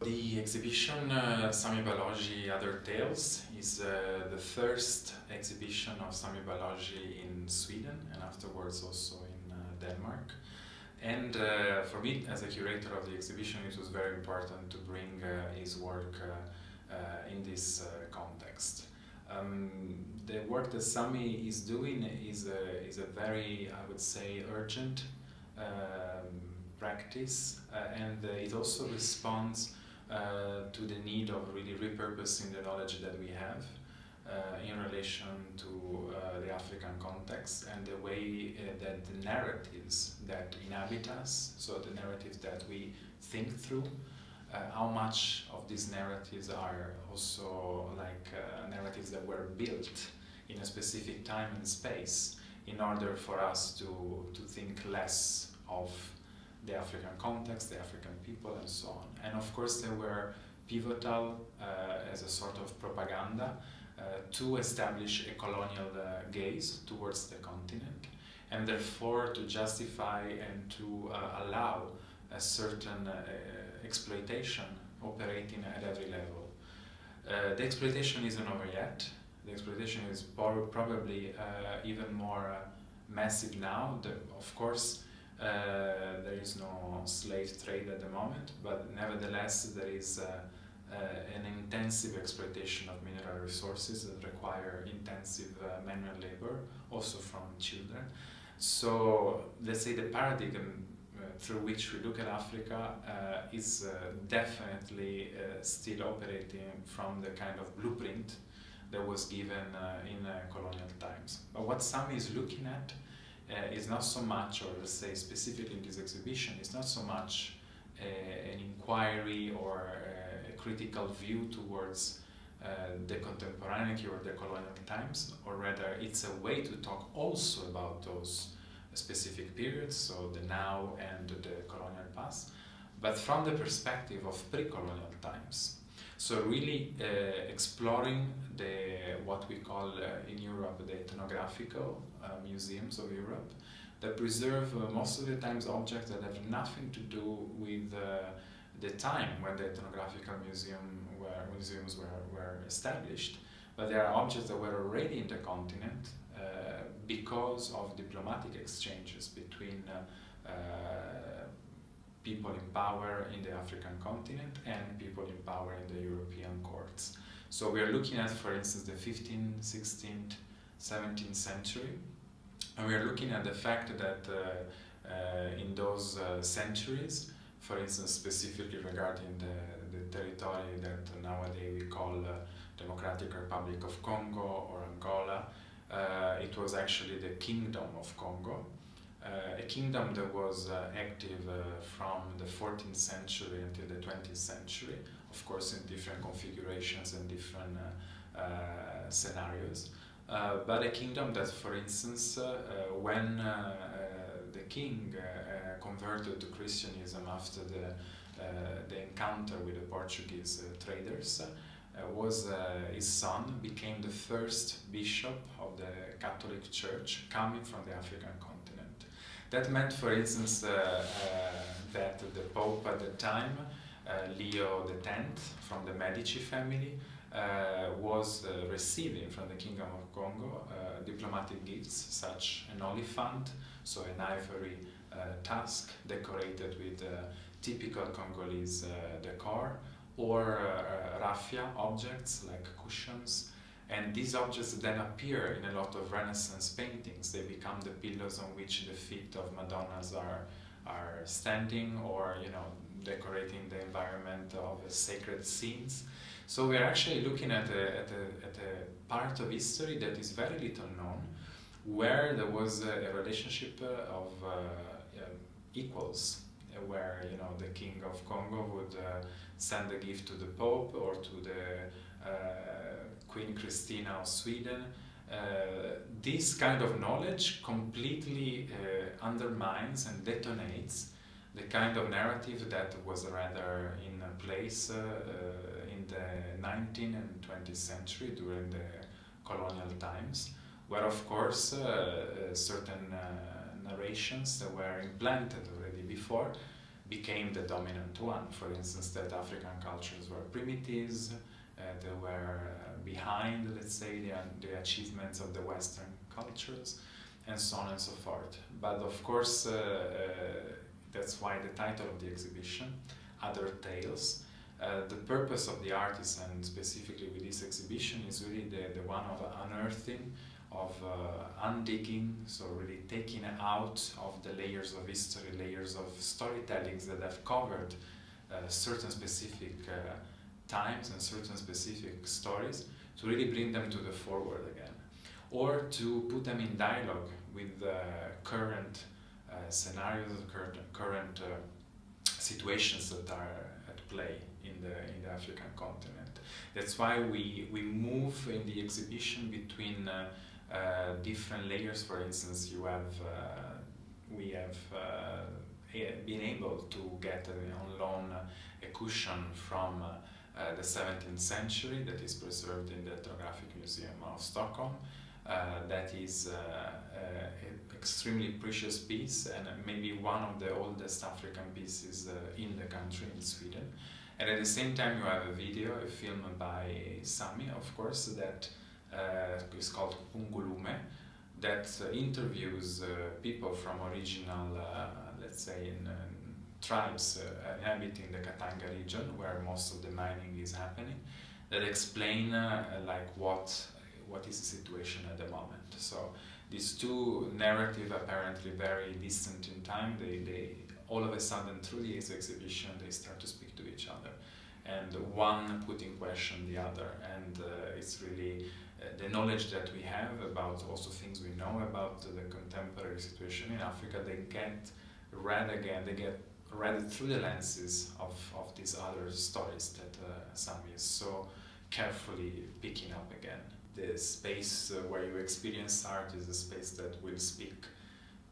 The exhibition Sammy Baloji Other Tales is the first exhibition of Sammy Baloji in Sweden and afterwards also in Denmark. And for me, as a curator of the exhibition, it was very important to bring his work in this context. The work that Sammy is doing is a very, I would say, urgent practice, and it also responds to the need of really repurposing the knowledge that we have in relation to the African context and the way that the narratives that inhabit us, so the narratives that we think through, how much of these narratives are also like narratives that were built in a specific time and space in order for us to think less of the African context, the African people, and so on. And of course they were pivotal as a sort of propaganda to establish a colonial gaze towards the continent, and therefore to justify and to allow a certain exploitation operating at every level. The exploitation isn't over yet. The exploitation is probably even more massive now. Of course, there is no slave trade at the moment, but nevertheless there is an intensive exploitation of mineral resources that require intensive manual labor, also from children. So let's say the paradigm through which we look at Africa is definitely still operating from the kind of blueprint that was given in colonial times. But what Sammy is looking at is not so much, or let's say specifically in this exhibition, it's not so much an inquiry or a critical view towards the contemporaneity or the colonial times, or rather it's a way to talk also about those specific periods, so the now and the colonial past, but from the perspective of pre-colonial times. So really exploring what we call in Europe the ethnographical museums of Europe that preserve most of the times objects that have nothing to do with the time when the ethnographical museums were established, but they are objects that were already in the continent because of diplomatic exchanges between people in power in the African continent and people in power in the European courts. So we are looking at, for instance, the 15th, 16th, 17th century, and we are looking at the fact that in those centuries, for instance, specifically regarding the territory that nowadays we call Democratic Republic of Congo or Angola, it was actually the Kingdom of Congo, a kingdom that was active from the 14th century until the 20th century, of course in different configurations and different scenarios, but a kingdom that, for instance, when the king converted to Christianism after the encounter with the Portuguese traders, his son became the first bishop of the Catholic Church coming from the African continent. That meant, for instance, that the Pope at the time, Leo X from the Medici family, was receiving from the Kingdom of Congo diplomatic gifts such an oliphant, so an ivory tusk decorated with typical Congolese decor, or raffia objects like cushions, and these objects then appear in a lot of Renaissance paintings. They become the pillows on which the feet of Madonnas are standing, or decorating the environment of sacred scenes. So we are actually looking at a part of history that is very little known, where there was a relationship of equals, where the King of Congo would send a gift to the Pope or to the Queen Christina of Sweden. This kind of knowledge completely undermines and detonates the kind of narrative that was rather in place in the 19th and 20th century during the colonial times, where of course certain narrations that were implanted already before became the dominant one. For instance, that African cultures were primitives, they were behind, let's say, the achievements of the Western cultures, and so on and so forth. But of course, that's why the title of the exhibition, Other Tales. The purpose of the artist, and specifically with this exhibition, is really the one of unearthing, of undigging, so really taking out of the layers of history, layers of storytellings that have covered certain specific times and certain specific stories, to really bring them to the forward again, or to put them in dialogue with current scenarios, current situations that are at play in the African continent. That's why we move in the exhibition between different layers. For instance, we have been able to get on loan a cushion from the 17th century that is preserved in the Ethnographic Museum of Stockholm. That is an extremely precious piece, and maybe one of the oldest African pieces in the country, in Sweden. And at the same time, you have a video, a film by Sammy, of course, that is called Pungulume, that interviews people from original, let's say, tribes inhabiting the Katanga region, where most of the mining is happening, that explain like what is the situation at the moment. So these two narratives, apparently very distant in time, they all of a sudden, through this exhibition, they start to speak to each other, and one put in question the other, and it's really the knowledge that we have about also things we know about the contemporary situation in Africa, they get read again, they get read through the lenses of these other stories that Sammy is so carefully picking up again. The space where you experience art is a space that will speak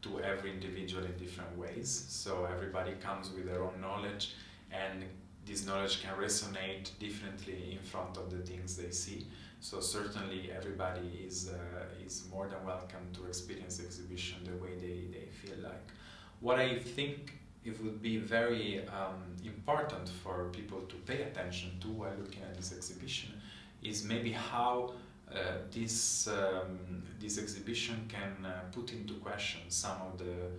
to every individual in different ways. So everybody comes with their own knowledge, and this knowledge can resonate differently in front of the things they see. So certainly everybody is more than welcome to experience the exhibition the way they feel like. What I think it would be very important for people to pay attention to while looking at this exhibition is maybe how this exhibition can put into question some of the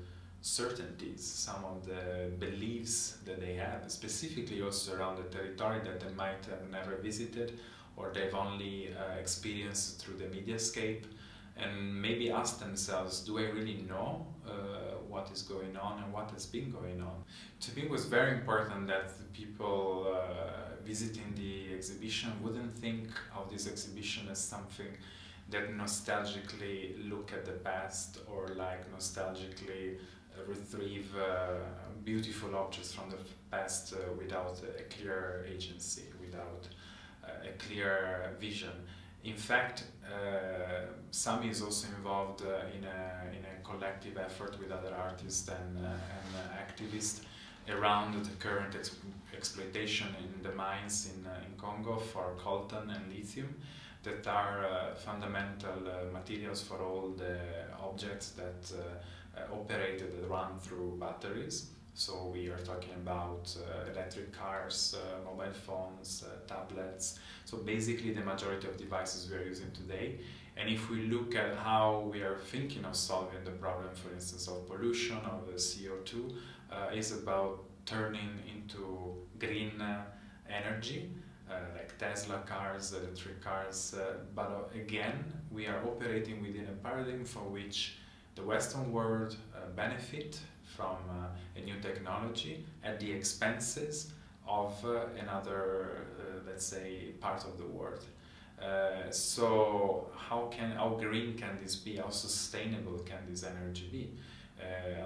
certainties, some of the beliefs that they have, specifically also around the territory that they might have never visited, or they've only experienced through the mediascape, and maybe ask themselves, do I really know what is going on and what has been going on? To me, it was very important that the people visiting the exhibition wouldn't think of this exhibition as something that nostalgically look at the past, or like nostalgically retrieve beautiful objects from the past without a clear agency, without a clear vision. In fact, Sammy is also involved in a collective effort with other artists and activists around the current exploitation in the mines in Congo for coltan and lithium, that are fundamental materials for all the objects that operated and run through batteries. So we are talking about electric cars, mobile phones, tablets. So basically the majority of devices we are using today. And if we look at how we are thinking of solving the problem, for instance, of pollution, of CO2, is about turning into green energy, like Tesla cars, electric cars. But again, we are operating within a paradigm for which the Western world benefit from a new technology at the expenses of another, let's say, part of the world. So how green can this be? How sustainable can this energy be?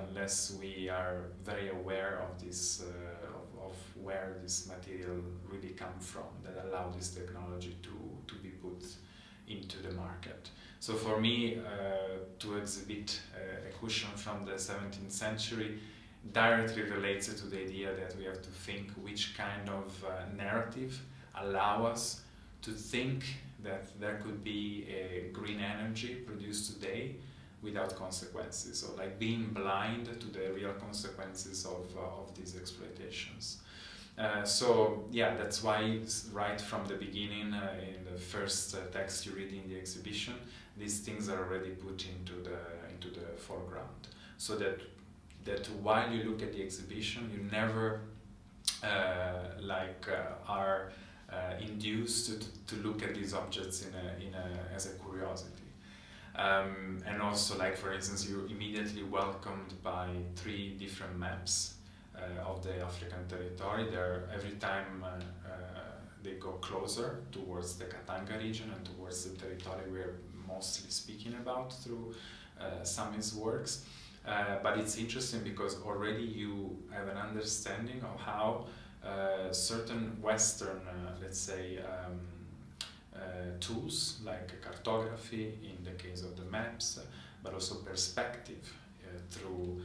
Unless we are very aware of this, of where this material really comes from, that allow this technology to be put into the market. So for me, to exhibit a cushion from the 17th century directly relates to the idea that we have to think which kind of narrative allow us to think that there could be a green energy produced today without consequences, so like being blind to the real consequences of these exploitations. So yeah, that's why right from the beginning, in the first text you read in the exhibition, these things are already put into the foreground, so that while you look at the exhibition, you never are induced to look at these objects as a curiosity. And also, like for instance, you're immediately welcomed by 3 different maps of the African territory. Every time they go closer towards the Katanga region and towards the territory we're mostly speaking about through Sammy's works. But it's interesting because already you have an understanding of how certain Western, let's say, tools like cartography in the case of the maps, but also perspective through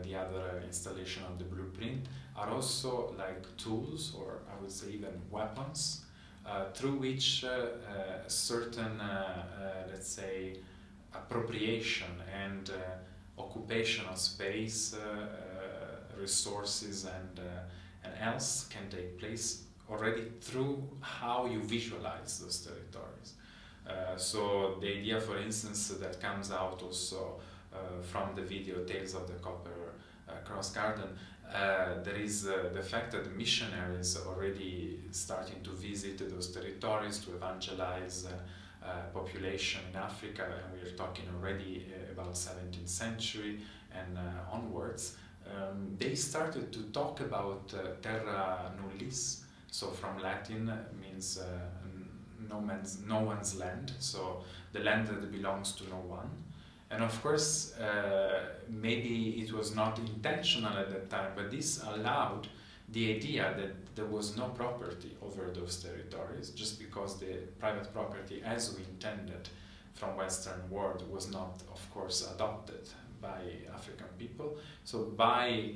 the other installation of the blueprint, are also like tools, or I would say even weapons, through which certain, let's say, appropriation and occupation of space, resources and else can take place already through how you visualize those territories. So the idea, for instance, that comes out also from the video Tales of the Copper Cross Garden, there is the fact that the missionaries already starting to visit those territories to evangelize population in Africa, and we are talking already about 17th century and onwards. They started to talk about terra nullis, so from Latin means no one's land, so the land that belongs to no one. And of course, maybe it was not intentional at that time, but this allowed the idea that there was no property over those territories, just because the private property as we intended from Western world was not, of course, adopted by African people. So by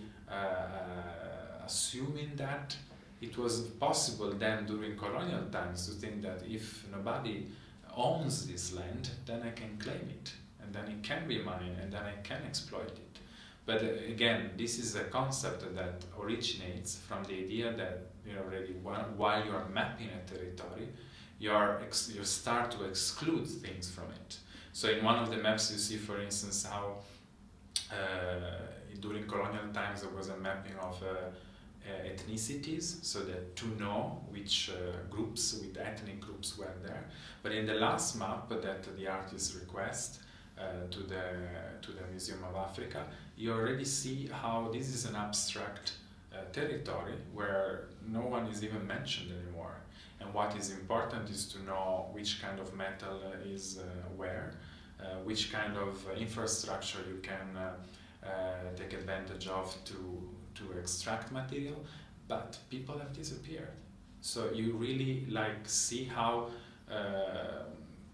assuming that, it was possible then during colonial times to think that if nobody owns this land, then I can claim it, and then it can be mine, and then I can exploit it. But again, this is a concept that originates from the idea that already while you are mapping a territory, you start to exclude things from it. So in one of the maps you see, for instance, how during colonial times there was a mapping of ethnicities, so that to know which groups, with ethnic groups were there. But in the last map that the artist requests to the Museum of Africa, you already see how this is an abstract territory where no one is even mentioned anymore. And what is important is to know which kind of metal is where, which kind of infrastructure you can take advantage of to extract material, but people have disappeared. So you really see how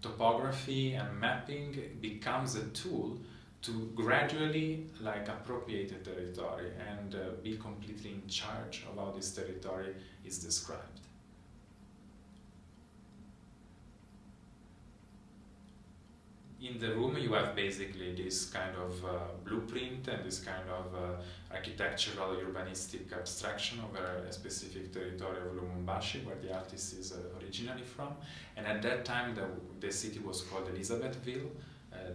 topography and mapping becomes a tool to gradually appropriate a territory and be completely in charge of how this territory is described. In the room you have basically this kind of blueprint and this kind of architectural urbanistic abstraction over a specific territory of Lumumbashi, where the artist is originally from. And at that time the city was called Elizabethville,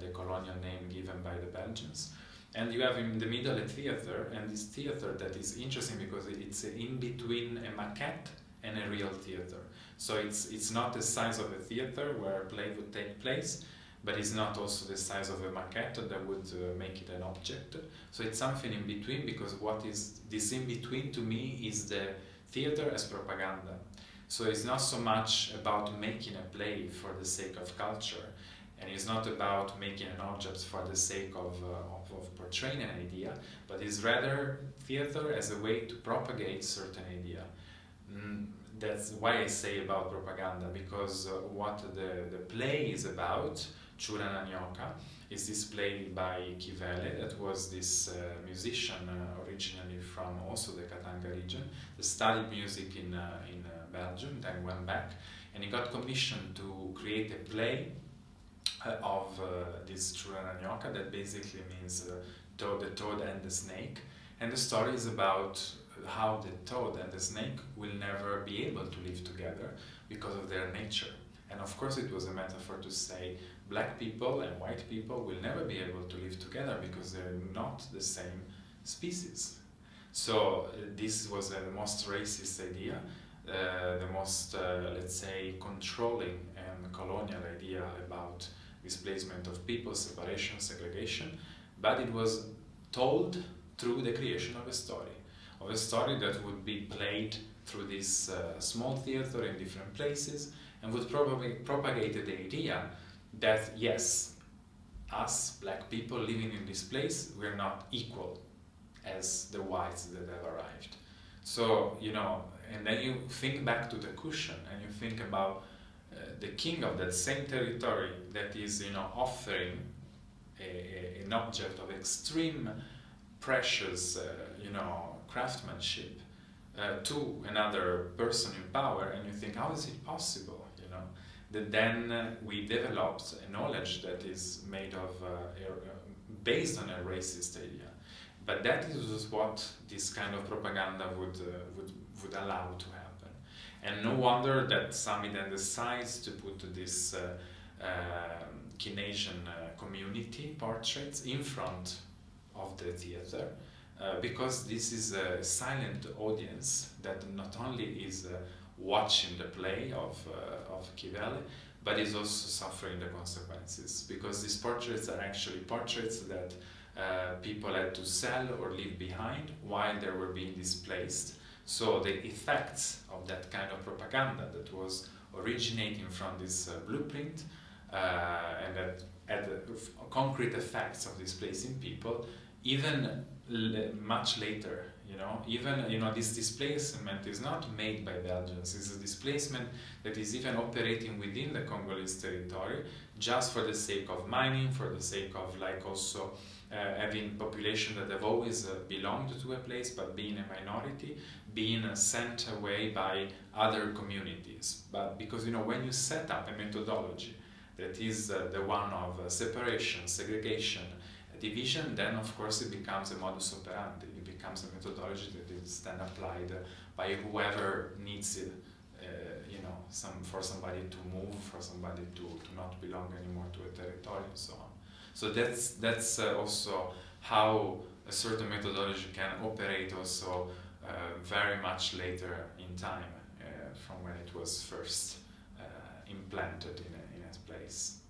the colonial name given by the Belgians. And you have in the middle a theater, and this theater that is interesting because it's in between a maquette and a real theater. So it's not the size of a theater where a play would take place, but it's not also the size of a maquette that would make it an object. So it's something in between, because what is this in between to me is the theater as propaganda. So it's not so much about making a play for the sake of culture, and it's not about making an object for the sake of portraying an idea, but it's rather theater as a way to propagate certain idea. That's why I say about propaganda, because what the play is about, Chura Nanyoka, is displayed by Kivele, that was this musician originally from also the Katanga region, that studied music in Belgium, then went back, and he got commissioned to create a play of this Churananyoka, that basically means the toad and the snake. And the story is about how the toad and the snake will never be able to live together because of their nature. And of course it was a metaphor to say black people and white people will never be able to live together because they're not the same species. So this was the most racist idea, the most, let's say, controlling and colonial idea about displacement of people, separation, segregation, but it was told through the creation of a story that would be played through this small theater in different places, and would probably propagate the idea that yes, us black people living in this place, we're not equal as the whites that have arrived. So, you know, and then you think back to the cushion and you think about the king of that same territory that is, you know, offering an object of extreme precious, you know, craftsmanship to another person in power, and you think, how is it possible, you know, that then we developed a knowledge that is made of, based on a racist idea. But that is what this kind of propaganda would allow to happen. And no wonder that Sammy then decides to put this Kinesian community portraits in front of the theater, because this is a silent audience that not only is watching the play of Kivele, but is also suffering the consequences, because these portraits are actually portraits that people had to sell or leave behind while they were being displaced. So the effects of that kind of propaganda that was originating from this blueprint and that had concrete effects of displacing people, even much later, you know, even, you know, this displacement is not made by Belgians, it's a displacement that is even operating within the Congolese territory just for the sake of mining, for the sake of like also having population that have always belonged to a place but being a minority, being sent away by other communities. But because, you know, when you set up a methodology that is the one of separation, segregation, division, then of course it becomes a modus operandi, it becomes a methodology that is then applied by whoever needs it, you know, for somebody to move, for somebody to not belong anymore to a territory and so on. So that's also how a certain methodology can operate also very much later in time from when it was first implanted in a place.